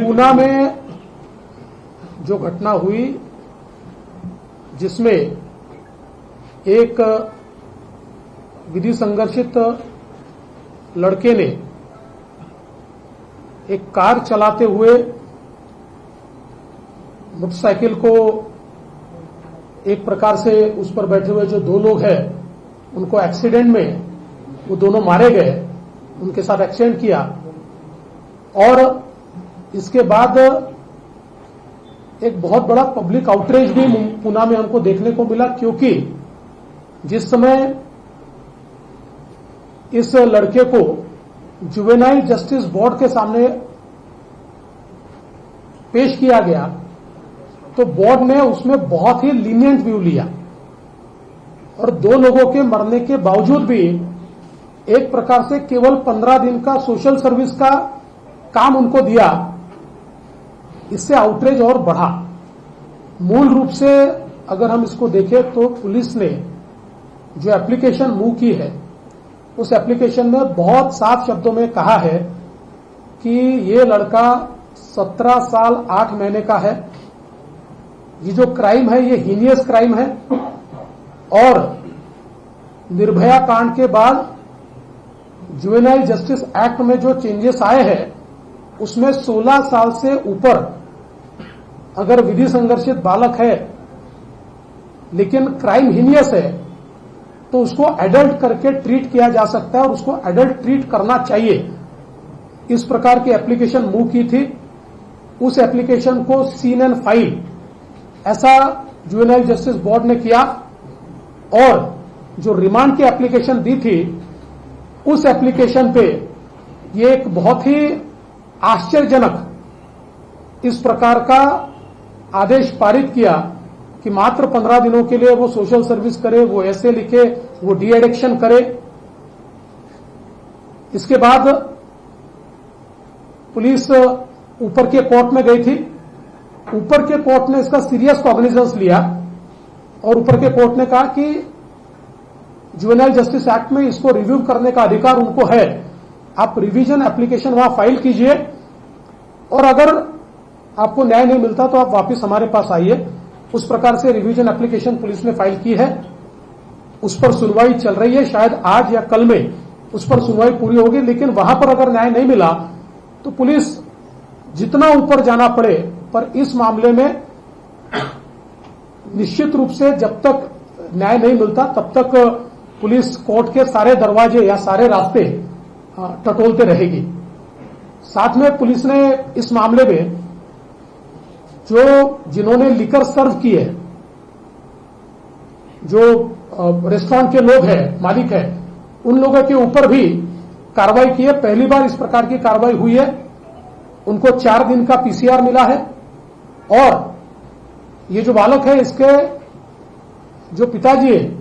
पूना में जो घटना हुई जिसमें एक विधि संघर्षित लड़के ने एक कार चलाते हुए मोटरसाइकिल को एक प्रकार से उस पर बैठे हुए जो दो लोग हैं उनको एक्सीडेंट में वो दोनों मारे गए, उनके साथ एक्सीडेंट किया। और इसके बाद एक बहुत बड़ा पब्लिक आउटरीच भी पूना में हमको देखने को मिला, क्योंकि जिस समय इस लड़के को जुवेनाइल जस्टिस बोर्ड के सामने पेश किया गया तो बोर्ड ने उसमें बहुत ही लीनियंट व्यू लिया और दो लोगों के मरने के बावजूद भी एक प्रकार से केवल 15 दिन का सोशल सर्विस का काम उनको दिया। इससे आउटरीच और बढ़ा। मूल रूप से अगर हम इसको देखें तो पुलिस ने जो एप्लीकेशन मूव की है उस एप्लीकेशन में बहुत साफ शब्दों में कहा है कि ये लड़का 17 साल 8 महीने का है, ये जो क्राइम है ये हीनियस क्राइम है और निर्भया कांड के बाद जुवेनाइल जस्टिस एक्ट में जो चेंजेस आए हैं उसमें 16 साल से ऊपर अगर विधि संघर्षित बालक है लेकिन क्राइम हीनियस है तो उसको एडल्ट करके ट्रीट किया जा सकता है और उसको एडल्ट ट्रीट करना चाहिए। इस प्रकार की एप्लीकेशन मूव की थी। उस एप्लीकेशन को सीन एंड फाइल ऐसा जुवेनाइल जस्टिस बोर्ड ने किया और जो रिमांड की एप्लीकेशन दी थी उस एप्लीकेशन पे ये एक बहुत ही आश्चर्यजनक इस प्रकार का आदेश पारित किया कि मात्र 15 दिनों के लिए वो सोशल सर्विस करे, वो ऐसे लिखे, वो डी एडिक्शन करे। इसके बाद पुलिस ऊपर के कोर्ट में गई थी। ऊपर के कोर्ट ने इसका सीरियस कॉग्निजेंस लिया और ऊपर के कोर्ट ने कहा कि जुवेनाइल जस्टिस एक्ट में इसको रिव्यू करने का अधिकार उनको है, आप रिवीजन एप्लीकेशन वहां फाइल कीजिए और अगर आपको न्याय नहीं मिलता तो आप वापस हमारे पास आइए। उस प्रकार से रिवीजन एप्लीकेशन पुलिस ने फाइल की है, उस पर सुनवाई चल रही है। शायद आज या कल में उस पर सुनवाई पूरी होगी, लेकिन वहां पर अगर न्याय नहीं मिला तो पुलिस जितना ऊपर जाना पड़े पर इस मामले में निश्चित रूप से जब तक न्याय नहीं मिलता तब तक पुलिस कोर्ट के सारे दरवाजे या सारे रास्ते टटोलते रहेगी। साथ में पुलिस ने इस मामले में जो जिन्होंने लिकर सर्व की है, जो रेस्टोरेंट के लोग हैं, मालिक है, उन लोगों के ऊपर भी कार्रवाई की है। पहली बार इस प्रकार की कार्रवाई हुई है। उनको 4 दिन का पीसीआर मिला है और ये जो बालक है इसके जो पिताजी है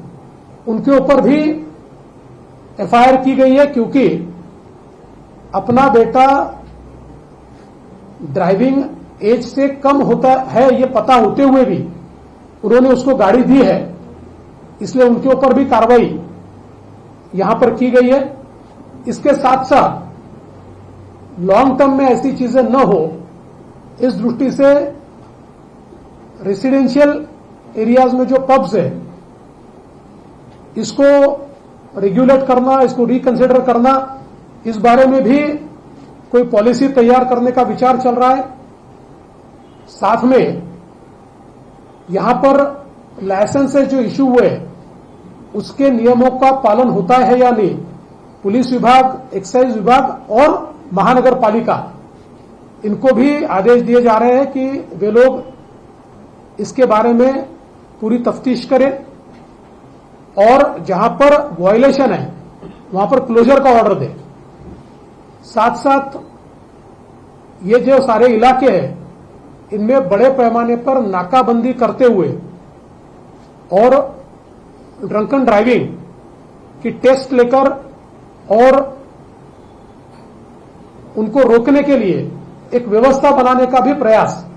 उनके ऊपर भी एफआईआर की गई है, क्योंकि अपना बेटा ड्राइविंग एज से कम होता है ये पता होते हुए भी उन्होंने उसको गाड़ी दी है, इसलिए उनके ऊपर भी कार्रवाई यहां पर की गई है। इसके साथ साथ लॉन्ग टर्म में ऐसी चीजें न हो इस दृष्टि से रेसिडेंशियल एरियाज में जो पब्स है इसको रेगुलेट करना, इसको रिकंसिडर करना, इस बारे में भी कोई पॉलिसी तैयार करने का विचार चल रहा है। साथ में यहां पर लाइसेंसेस जो इश्यू हुए उसके नियमों का पालन होता है या नहीं, पुलिस विभाग, एक्साइज विभाग और महानगर पालिका इनको भी आदेश दिए जा रहे हैं कि वे लोग इसके बारे में पूरी तफ्तीश करें और जहां पर वायलेशन है वहां पर क्लोजर का ऑर्डर दें। साथ साथ ये जो सारे इलाके हैं इनमें बड़े पैमाने पर नाकाबंदी करते हुए और ड्रंकन ड्राइविंग की टेस्ट लेकर और उनको रोकने के लिए एक व्यवस्था बनाने का भी प्रयास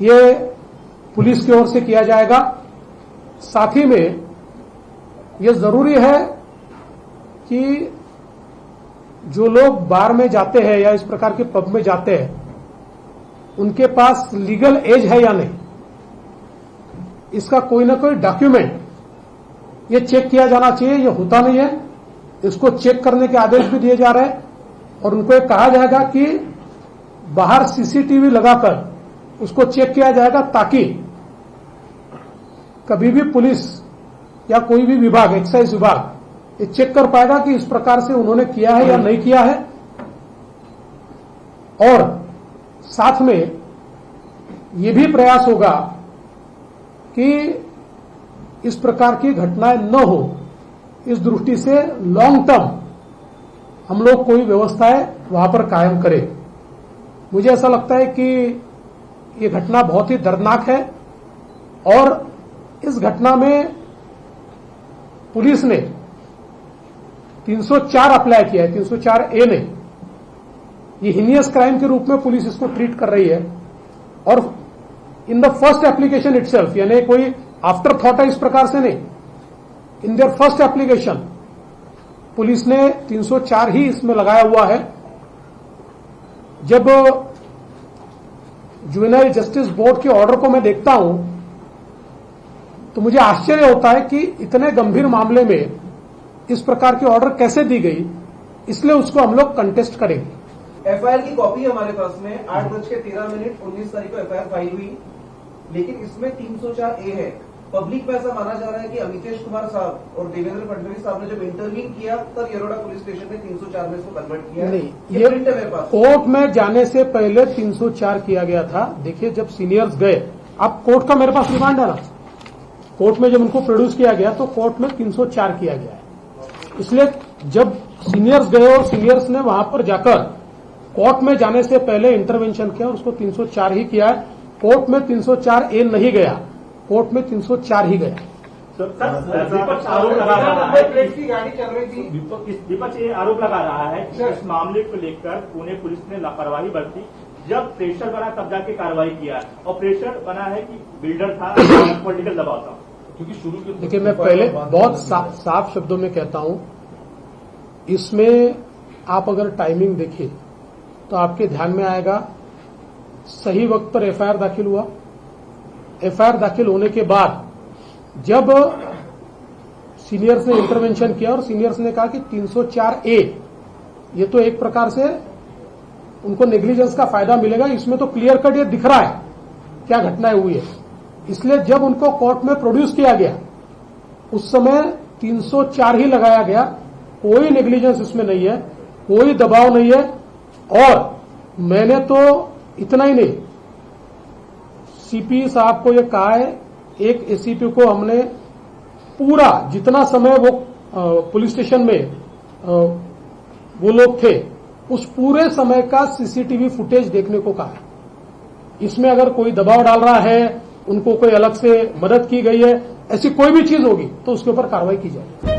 ये पुलिस की ओर से किया जाएगा। साथ ही में ये जरूरी है कि जो लोग बार में जाते हैं या इस प्रकार के पब में जाते हैं उनके पास लीगल एज है या नहीं, इसका कोई ना कोई डॉक्यूमेंट ये चेक किया जाना चाहिए। ये होता नहीं है, इसको चेक करने के आदेश भी दिए जा रहे हैं और उनको ये कहा जाएगा कि बाहर सीसीटीवी लगाकर उसको चेक किया जाएगा, ताकि कभी भी पुलिस या कोई भी विभाग, एक्साइज विभाग ये चेक कर पाएगा कि इस प्रकार से उन्होंने किया है या नहीं किया है। और साथ में ये भी प्रयास होगा कि इस प्रकार की घटनाएं न हो, इस दृष्टि से लॉन्ग टर्म हम लोग कोई व्यवस्थाएं वहां पर कायम करें। मुझे ऐसा लगता है कि ये घटना बहुत ही दर्दनाक है और इस घटना में पुलिस ने 304 अप्लाई किया है, 304A ने। ये हीनियस क्राइम के रूप में पुलिस इसको ट्रीट कर रही है और in the first application itself, यानी कोई आफ्टर थॉट है इस प्रकार से नहीं, in their first application police ने 304 ही इसमें लगाया हुआ है। जब जुवेनाइल जस्टिस बोर्ड के ऑर्डर को मैं देखता हूं तो मुझे आश्चर्य होता है कि इतने गंभीर मामले में इस प्रकार की ऑर्डर कैसे दी गई, इसलिए उसको हम लोग कंटेस्ट करेंगे। एफआईआर की कॉपी हमारे पास में 8:13 19 तारीख को एफआईआर फाइल हुई, लेकिन इसमें 304A है। पब्लिक में ऐसा माना जा रहा है कि अमितेश कुमार साहब और देवेंद्र फडणवीस साहब ने जब इंटरव्यू किया तब येरोडा पुलिस स्टेशन ने 304 में इसको कन्वर्ट किया। नहीं, ये प्रिंट है मेरे पास। कोर्ट में जाने से पहले 304 किया गया था। देखिए, जब सीनियर्स गए, अब कोर्ट का मेरे पास रिमांड है ना, कोर्ट में जब उनको प्रोड्यूस किया गया तो कोर्ट में 304 किया गया है। इसलिए जब सीनियर्स गए और सीनियर्स ने वहां पर जाकर कोर्ट में जाने से पहले इंटरवेंशन किया और उसको 304 ही किया है। कोर्ट में 304A नहीं गया, कोर्ट में 304 ही गया। विपक्ष आरोप लगा रहा है, प्लेट की गाड़ी चल रही थी। विपक्ष ये आरोप लगा रहा है कि इस मामले को लेकर पुणे पुलिस ने लापरवाही बरती, जब प्रेशर बना तब जाके कार्रवाई किया और प्रेशर बना है कि बिल्डर था, पॉलिटिकल दबाव था। क्योंकि शुरू के देखिए, मैं पहले बहुत साफ शब्दों में कहता हूं, इसमें आप अगर टाइमिंग देखिए तो आपके ध्यान में आएगा सही वक्त पर एफआईआर दाखिल हुआ। एफआईआर दाखिल होने के बाद जब सीनियर्स ने इंटरवेंशन किया और सीनियर्स ने कहा कि 304A ये तो एक प्रकार से उनको नेग्लिजेंस का फायदा मिलेगा, इसमें तो क्लियर कट ये दिख रहा है क्या घटनाएं हुई है। इसलिए जब उनको कोर्ट में प्रोड्यूस किया गया उस समय 304 ही लगाया गया। कोई नेग्लिजेंस इसमें नहीं है, कोई दबाव नहीं है। और मैंने तो इतना ही नहीं, सीपी साहब को ये कहा है, एक एसीपी को हमने पूरा जितना समय वो पुलिस स्टेशन में वो लोग थे उस पूरे समय का सीसीटीवी फुटेज देखने को कहा है। इसमें अगर कोई दबाव डाल रहा है, उनको कोई अलग से मदद की गई है, ऐसी कोई भी चीज होगी तो उसके ऊपर कार्रवाई की जाएगी।